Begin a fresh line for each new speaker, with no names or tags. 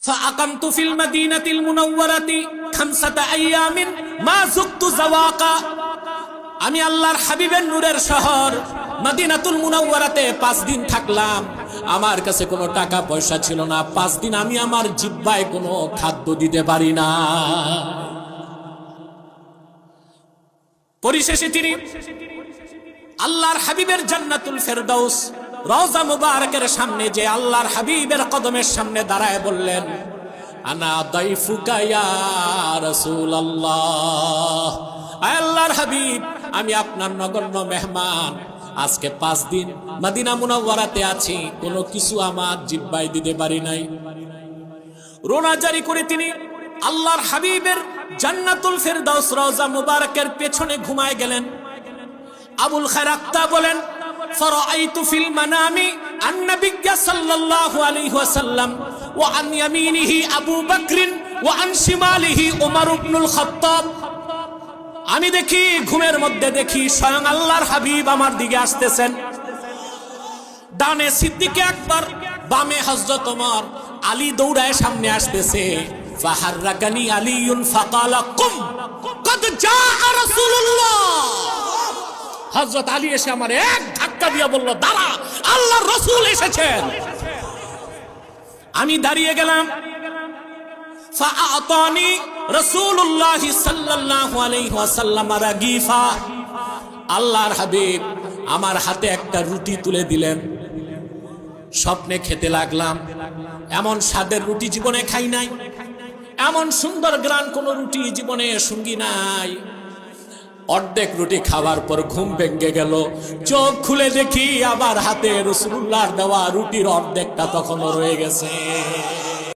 فأقمت في المدينة المنورة 5 أيام ما زقت زواقا আমি আল্লাহর হাবিবের নূরের শহর মদিনাতুল মুনাওয়ারাতে 5 দিন থাকলাম। আমার কাছে কোনো টাকা পয়সা ছিল না। 5 দিন আমি আমার জিহ্বায় কোনো খাদ্য দিতে পারি না। পরিশেষে তিনি আল্লাহর হাবিবের জান্নাতুল ফেরদাউস রওজা মুবারকের সামনে যে আল্লাহর হাবিবের কদমের সামনে দাঁড়ায় বললেন, আনা দাইফুকা ইয়া রাসূলুল্লাহ, আল্লাহর হাবিব আমি আপনার নগণ্য মেহমান। আজকে 5 দিন মদিনা মুনাওয়ারাতে আছি, কোনো কিছু আমার জিহ্বায় দিতে পারি নাই। রোনা জারি করে তিনি আল্লাহর হাবিবের জান্নাতুল ফেরদাউস রওজা মুবারকের পেছনে ঘুমায় গেলেন। আবুল খায়র আক্তা বলেন, ফারাআইতু ফিল মানামি আন-নাবিয়্য সাল্লাল্লাহু আলাইহি ওয়াসাল্লাম ওয়া আন ইয়ামিনিহি আবু বকর ওয়া আন শিমালিহি উমর ইবনুল খাত্তাব। আমি দেখি, ঘুমের মধ্যে দেখি স্বয়ং আল্লাহর হাবিব আমার দিকে আসতেছেন। ডানে সিদ্দিক আকবর, বামে হযরত ওমর। আলী দৌড়ায় সামনে আসতেছে। ফাহাররাকানি আলীউন ফাকালা কুম কদ জাআ রাসূলুল্লাহ। হযরত আলী এসে আমার এক ধাক্কা দিয়ে বলল, দাঁড়া, আল্লাহর রাসূল এসেছেন। আমি দাঁড়িয়ে গেলাম। ফাআতানি রাসূলুল্লাহ সাল্লাল্লাহু আলাইহি ওয়াসাল্লাম রাগীফা। আল্লাহর হাবিব আমার হাতে একটা রুটি তুলে দিলেন। স্বপ্নে খেতে লাগলাম। এমন স্বাদের রুটি জীবনে খাই নাই, এমন সুন্দর গ্রান কোন রুটি জীবনে সঙ্গী নাই। অর্ধেক রুটি খাওয়ার পর ঘুম ভেঙে গেল। চোখ খুলে দেখি আবার হাতে রাসূলুল্লাহর দেওয়া রুটির অর্ধেকটা তখনও রয়ে গেছে।